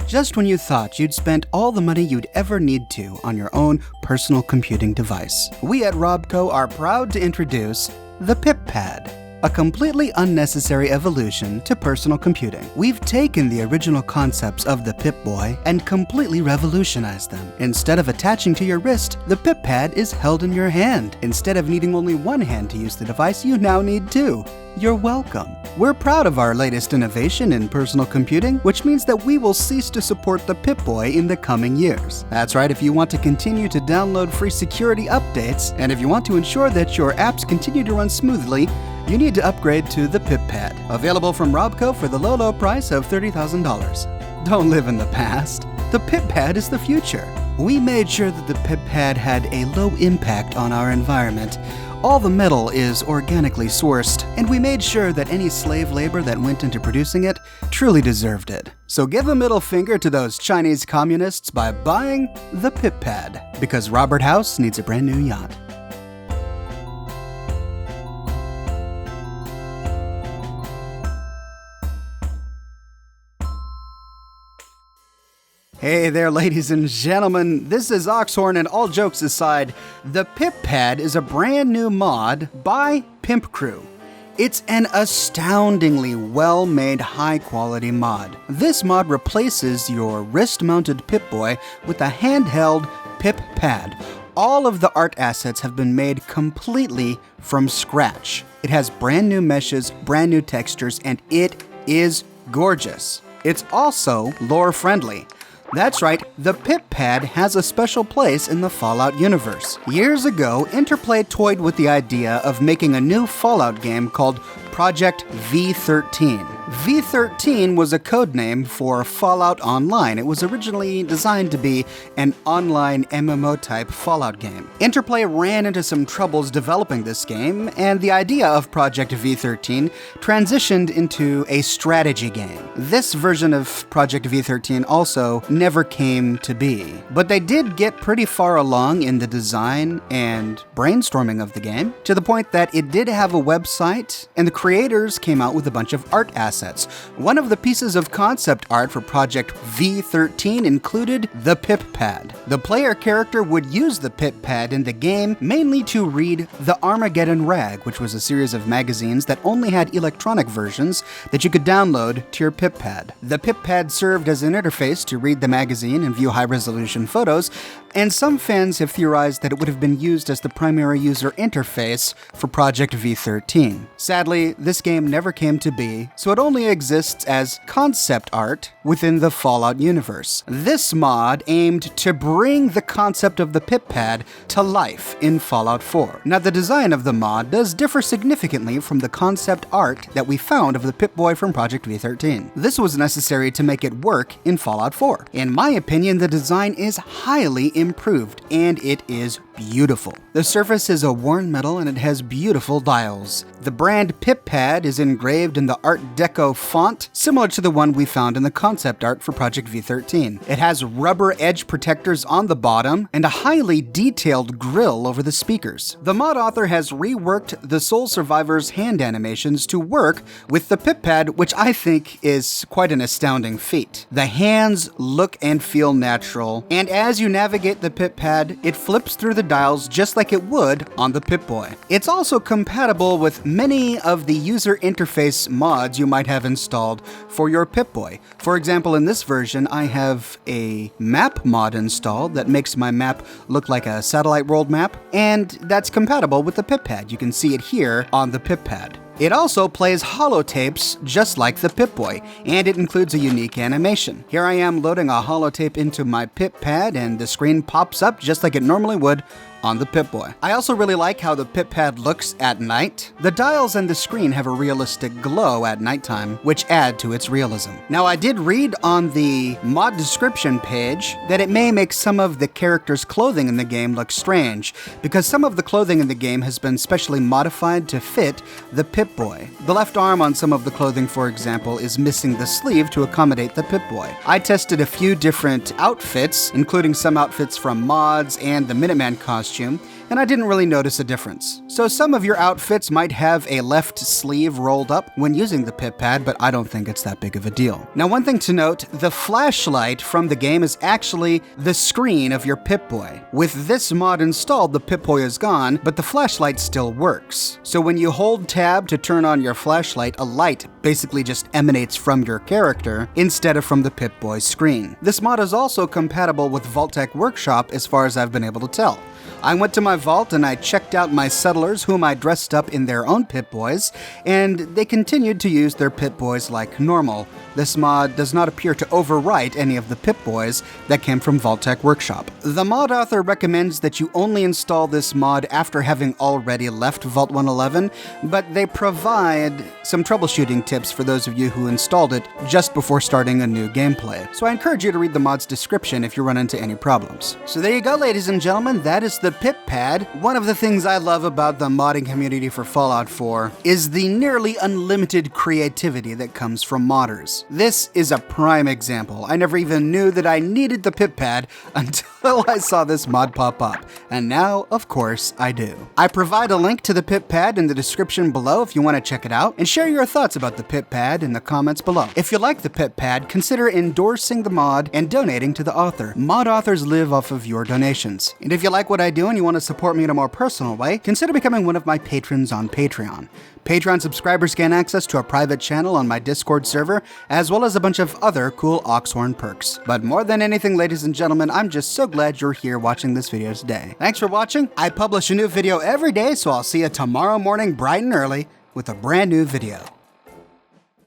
just when you thought you'd spent all the money you'd ever need to on your own personal computing device. We at Robco are proud to introduce the pip-pad, a completely unnecessary evolution to personal computing. We've taken the original concepts of the Pip-Boy and completely revolutionized them. Instead of attaching to your wrist, the pip-pad is held in your hand. Instead of needing only one hand to use the device, you now need two. You're welcome. We're proud of our latest innovation in personal computing, which means that we will cease to support the Pip-Boy in the coming years. That's right, if you want to continue to download free security updates, and if you want to ensure that your apps continue to run smoothly, you need to upgrade to the pip-pad, available from Robco for the low price of $30,000. Don't live in the past. The pip-pad is the future. We made sure that the pip-pad had a low impact on our environment. All the metal is organically sourced, and we made sure that any slave labor that went into producing it truly deserved it. So give a middle finger to those Chinese communists by buying the pip-pad, because Robert House needs a brand new yacht. Hey there, ladies and gentlemen, this is Oxhorn, and all jokes aside, the pip-pad is a brand new mod by pimcrew. It's an astoundingly well-made, high-quality mod. This mod replaces your wrist-mounted Pip-Boy with a handheld pip-pad. All of the art assets have been made completely from scratch. It has brand new meshes, brand new textures, and it is gorgeous. It's also lore-friendly. That's right, the pip-pad has a special place in the Fallout universe. Years ago, Interplay toyed with the idea of making a new Fallout game called Project V13. V13 was a codename for Fallout Online. It was originally designed to be an online MMO-type Fallout game. Interplay ran into some troubles developing this game, and the idea of Project V13 transitioned into a strategy game. This version of Project V13 also never came to be, but they did get pretty far along in the design and brainstorming of the game, to the point that it did have a website, and the creators came out with a bunch of art assets. One of the pieces of concept art for Project V13 included the pip-pad. The player character would use the pip-pad in the game mainly to read the Armageddon Rag, which was a series of magazines that only had electronic versions that you could download to your pip-pad. The pip-pad served as an interface to read the magazine and view high-resolution photos, and some fans have theorized that it would have been used as the primary user interface for Project V13. Sadly, this game never came to be, so it only exists as concept art within the Fallout universe. This mod aimed to bring the concept of the pip-pad to life in Fallout 4. Now, the design of the mod does differ significantly from the concept art that we found of the Pip-Boy from Project V13. This was necessary to make it work in Fallout 4. In my opinion, the design is highly improved, and it is beautiful. The surface is a worn metal and it has beautiful dials. The brand pip-pad is engraved in the Art Deco font, similar to the one we found in the concept art for Project V13. It has rubber edge protectors on the bottom and a highly detailed grille over the speakers. The mod author has reworked the Soul Survivor's hand animations to work with the pip-pad, which I think is quite an astounding feat. The hands look and feel natural, and as you navigate the pip-pad, it flips through the dials just like it would on the Pip-Boy. It's also compatible with many of the user interface mods you might have installed for your Pip-Boy. For example, in this version, I have a map mod installed that makes my map look like a satellite world map, and that's compatible with the Pip-Pad. You can see it here on the Pip-Pad. It also plays holotapes just like the Pip-Boy, and it includes a unique animation. Here I am loading a holotape into my Pip-Pad, and the screen pops up just like it normally would on the Pip-Boy. I also really like how the Pip-Pad looks at night. The dials and the screen have a realistic glow at nighttime, which add to its realism. Now, I did read on the mod description page that it may make some of the characters' clothing in the game look strange, because some of the clothing in the game has been specially modified to fit the Pip-Boy. The left arm on some of the clothing, for example, is missing the sleeve to accommodate the Pip-Boy. I tested a few different outfits, including some outfits from mods and the Minuteman costume, costume, and I didn't really notice a difference. So some of your outfits might have a left sleeve rolled up when using the pip-pad, but I don't think it's that big of a deal. Now, one thing to note, the flashlight from the game is actually the screen of your Pip-Boy. With this mod installed, the Pip-Boy is gone, but the flashlight still works. So when you hold tab to turn on your flashlight, a light basically just emanates from your character instead of from the Pip-Boy's screen. This mod is also compatible with Vault-Tec Workshop as far as I've been able to tell. I went to my vault and I checked out my settlers whom I dressed up in their own Pip-Boys, and they continued to use their Pip-Boys like normal. This mod does not appear to overwrite any of the Pip-Boys that came from Vault-Tec Workshop. The mod author recommends that you only install this mod after having already left Vault 111, but they provide some troubleshooting tips for those of you who installed it just before starting a new gameplay. So I encourage you to read the mod's description if you run into any problems. So there you go, ladies and gentlemen, that is the Pip-Pad. One of the things I love about the modding community for Fallout 4 is the nearly unlimited creativity that comes from modders. This is a prime example. I never even knew that I needed the Pip-Pad until I saw this mod pop up, and now, of course, I do. I provide a link to the Pip-Pad in the description below if you want to check it out, and share your thoughts about the Pip-Pad in the comments below. If you like the Pip-Pad, consider endorsing the mod and donating to the author. Mod authors live off of your donations. And if you like what I do and you want to support me in a more personal way, consider becoming one of my patrons on Patreon. Patreon subscribers gain access to a private channel on my Discord server, as well as a bunch of other cool Oxhorn perks. But more than anything, ladies and gentlemen, I'm just so glad you're here watching this video today. Thanks for watching. I publish a new video every day, so I'll see you tomorrow morning bright and early with a brand new video.